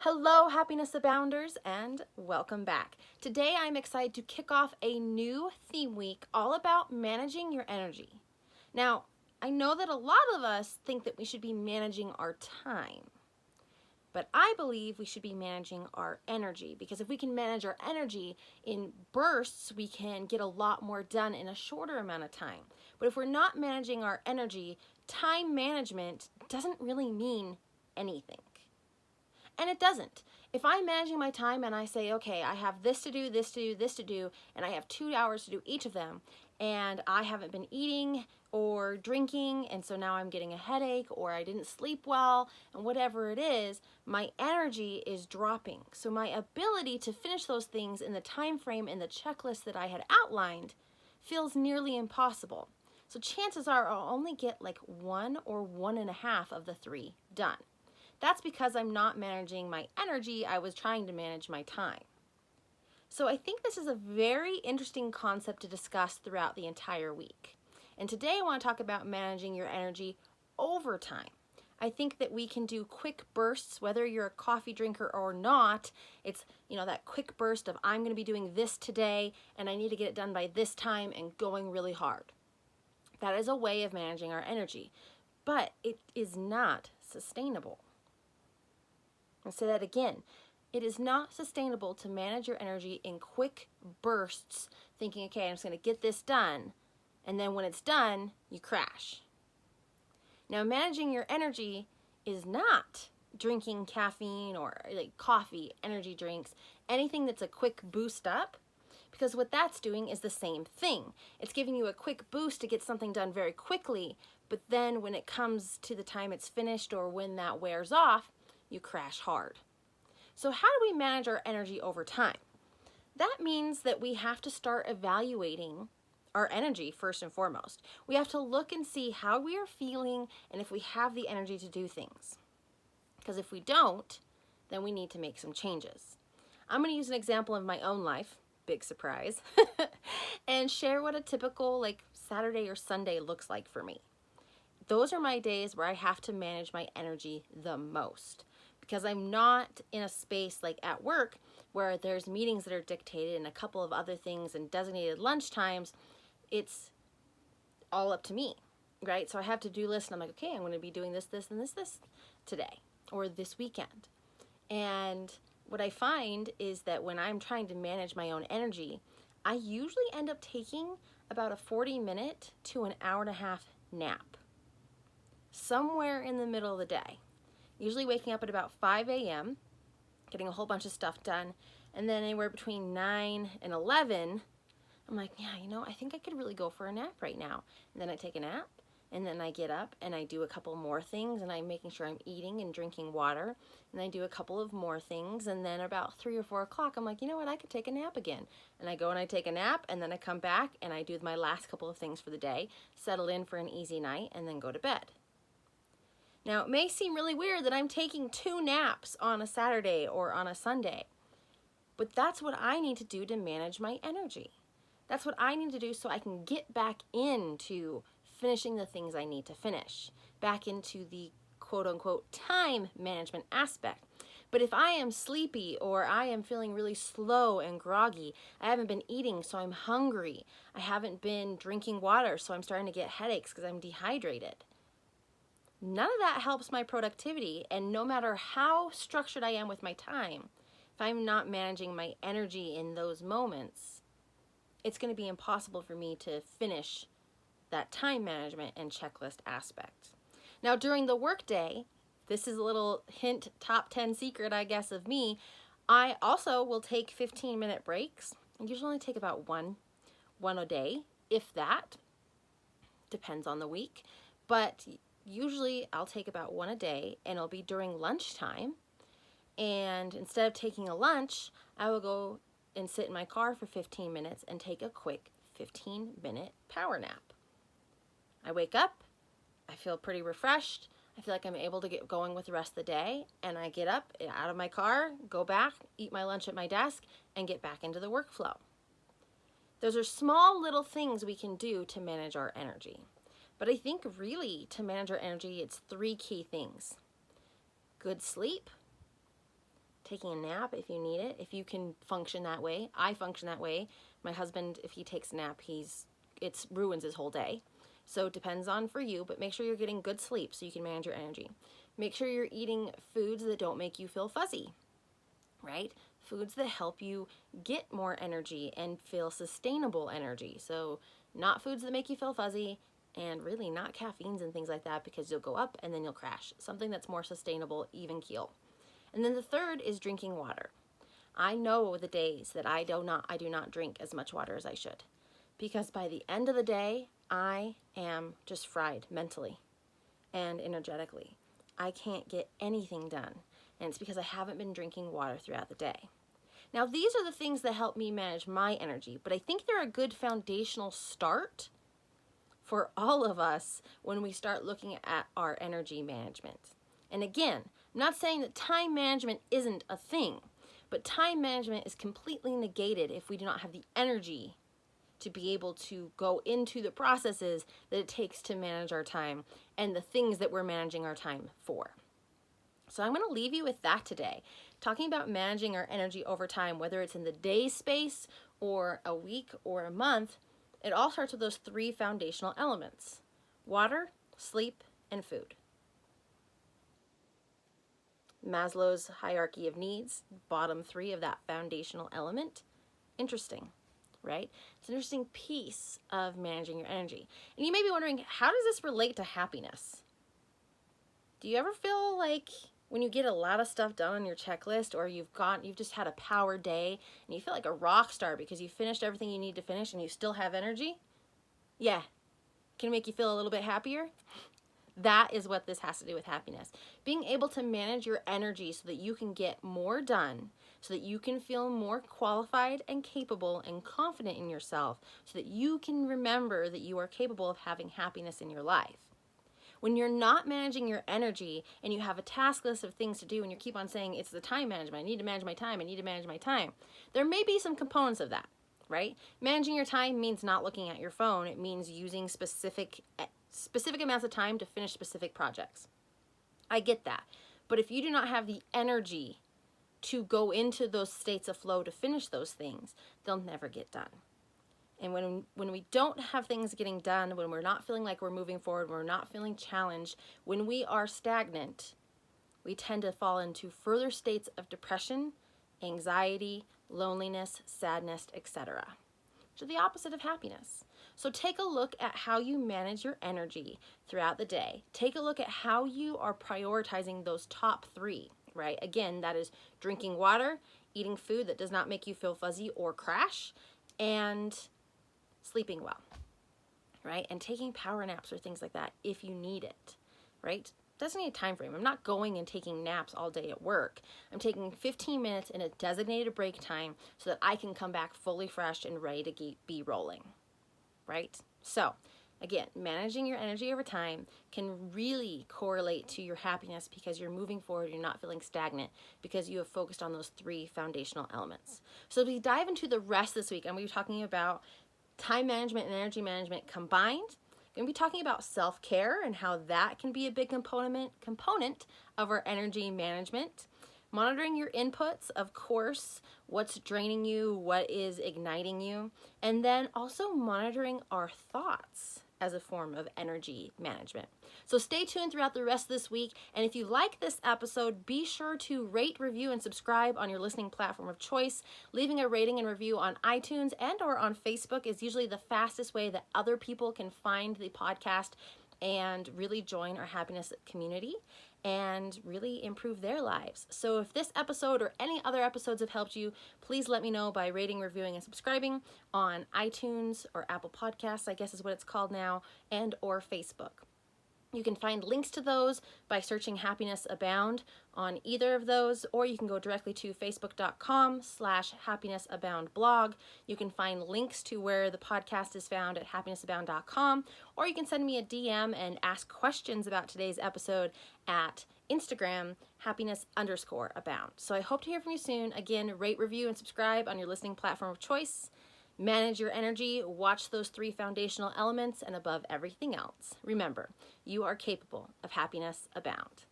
Hello, happiness abounders, and welcome back. Today I'm excited to kick off a new theme week all about managing your energy. Now, I know that a lot of us think that we should be managing our time, but I believe we should be managing our energy, because if we can manage our energy in bursts, we can get a lot more done in a shorter amount of time. But if we're not managing our energy, time management doesn't really mean anything. And it doesn't. If I'm managing my time and I say, okay, I have this to do, this to do, this to do, and I have 2 hours to do each of them, and I haven't been eating or drinking, and so now I'm getting a headache, or I didn't sleep well, and whatever it is, my energy is dropping. So my ability to finish those things in the time frame in the checklist that I had outlined feels nearly impossible. So chances are I'll only get like 1 or 1.5 of the 3 done. That's because I'm not managing my energy, I was trying to manage my time. So I think this is a very interesting concept to discuss throughout the entire week. And today I want to talk about managing your energy over time. I think that we can do quick bursts, whether you're a coffee drinker or not. It's, that quick burst of I'm going to be doing this today and I need to get it done by this time and going really hard. That is a way of managing our energy, but it is not sustainable. I'll say that again. It is not sustainable to manage your energy in quick bursts, thinking, okay, I'm just going to get this done, and then when it's done, you crash. Now, managing your energy is not drinking caffeine or like coffee, energy drinks, anything that's a quick boost up, because what that's doing is the same thing. It's giving you a quick boost to get something done very quickly, but then when it comes to the time it's finished or when that wears off, you crash hard. So how do we manage our energy over time? That means that we have to start evaluating our energy first and foremost. We have to look and see how we are feeling and if we have the energy to do things. Because if we don't, then we need to make some changes. I'm going to use an example of my own life, big surprise, and share what a typical Saturday or Sunday looks like for me. Those are my days where I have to manage my energy the most, because I'm not in a space like at work where there's meetings that are dictated and a couple of other things and designated lunch times. It's all up to me, right? So I have to-do lists and I'm like, okay, I'm going to be doing this, this, and this today or this weekend. And what I find is that when I'm trying to manage my own energy, I usually end up taking about a 40-minute to an hour-and-a-half nap somewhere in the middle of the day. Usually waking up at about 5 a.m., getting a whole bunch of stuff done, and then anywhere between 9 and 11, I'm like, yeah, I think I could really go for a nap right now. And then I take a nap, and then I get up and I do a couple more things, and I'm making sure I'm eating and drinking water, and I do a couple of more things, and then about 3 or 4 o'clock, I'm like, you know what, I could take a nap again. And I go and I take a nap, and then I come back and I do my last couple of things for the day, settle in for an easy night, and then go to bed. Now, it may seem really weird that I'm taking 2 naps on a Saturday or on a Sunday, but that's what I need to do to manage my energy. That's what I need to do so I can get back into finishing the things I need to finish, back into the quote-unquote time management aspect. But if I am sleepy or I am feeling really slow and groggy, I haven't been eating so I'm hungry, I haven't been drinking water so I'm starting to get headaches because I'm dehydrated, none of that helps my productivity. And no matter how structured I am with my time, if I'm not managing my energy in those moments, it's going to be impossible for me to finish that time management and checklist aspect. Now, during the workday, this is a little hint, top 10 secret, I guess, of me. I also will take 15-minute breaks. I usually only take about one a day, if that. Depends on the week. But usually I'll take about 1 a day, and it'll be during lunchtime. And instead of taking a lunch, I will go and sit in my car for 15 minutes and take a quick 15-minute power nap. I wake up, I feel pretty refreshed, I feel like I'm able to get going with the rest of the day, and I get up out of my car, go back, eat my lunch at my desk, and get back into the workflow. Those are small little things we can do to manage our energy. But I think really to manage our energy, it's 3 key things: good sleep, taking a nap if you need it, if you can function that way. I function that way. My husband, if he takes a nap, it ruins his whole day. So it depends on for you, but make sure you're getting good sleep so you can manage your energy. Make sure you're eating foods that don't make you feel fuzzy, right? Foods that help you get more energy and feel sustainable energy. So not foods that make you feel fuzzy, and really not caffeines and things like that, because you'll go up and then you'll crash. Something that's more sustainable, even keel. And then the third is drinking water. I know the days that I do not drink as much water as I should, because by the end of the day, I am just fried mentally and energetically. I can't get anything done, and it's because I haven't been drinking water throughout the day. Now, these are the things that help me manage my energy, but I think they're a good foundational start for all of us when we start looking at our energy management. And again, I'm not saying that time management isn't a thing, but time management is completely negated if we do not have the energy to be able to go into the processes that it takes to manage our time and the things that we're managing our time for. So I'm going to leave you with that today, talking about managing our energy over time, whether it's in the day space or a week or a month. It all starts with those three foundational elements: water, sleep, and food. Maslow's hierarchy of needs, bottom three of that foundational element. Interesting, right? It's an interesting piece of managing your energy. And you may be wondering, how does this relate to happiness? Do you ever feel like when you get a lot of stuff done on your checklist, or you've just had a power day and you feel like a rock star because you finished everything you need to finish and you still have energy? Yeah. Can it make you feel a little bit happier? That is what this has to do with happiness. Being able to manage your energy so that you can get more done, so that you can feel more qualified and capable and confident in yourself, so that you can remember that you are capable of having happiness in your life. When you're not managing your energy and you have a task list of things to do and you keep on saying, it's the time management, I need to manage my time, I need to manage my time, there may be some components of that, right? Managing your time means not looking at your phone. It means using specific amounts of time to finish specific projects. I get that. But if you do not have the energy to go into those states of flow to finish those things, they'll never get done. And when we don't have things getting done, when we're not feeling like we're moving forward, when we're not feeling challenged, when we are stagnant, we tend to fall into further states of depression, anxiety, loneliness, sadness, etc., which are the opposite of happiness. So take a look at how you manage your energy throughout the day. Take a look at how you are prioritizing those top three, right? Again, that is drinking water, eating food that does not make you feel fuzzy or crash, and sleeping well, right? And taking power naps or things like that if you need it, right? Doesn't need a time frame. I'm not going and taking naps all day at work. I'm taking 15 minutes in a designated break time so that I can come back fully fresh and ready to be rolling, right? So again, managing your energy over time can really correlate to your happiness because you're moving forward, you're not feeling stagnant because you have focused on those three foundational elements. So as we dive into the rest this week, I'm going to be talking about time management and energy management combined. I'm going to be talking about self-care and how that can be a big component of our energy management. Monitoring your inputs, of course, what's draining you, what is igniting you, and then also monitoring our thoughts as a form of energy management. So stay tuned throughout the rest of this week, and if you like this episode, be sure to rate, review, and subscribe on your listening platform of choice. Leaving a rating and review on iTunes and or on Facebook is usually the fastest way that other people can find the podcast and really join our happiness community and really improve their lives. So if this episode or any other episodes have helped you, please let me know by rating, reviewing, and subscribing on iTunes or Apple Podcasts, I guess is what it's called now, and or Facebook. You can find links to those by searching Happiness Abound on either of those, or you can go directly to facebook.com/happinessaboundblog. You can find links to where the podcast is found at happinessabound.com, or you can send me a DM and ask questions about today's episode at Instagram, happiness_abound. So I hope to hear from you soon. Again, rate, review, and subscribe on your listening platform of choice. Manage your energy, watch those three foundational elements, and above everything else, remember, you are capable of happiness abound.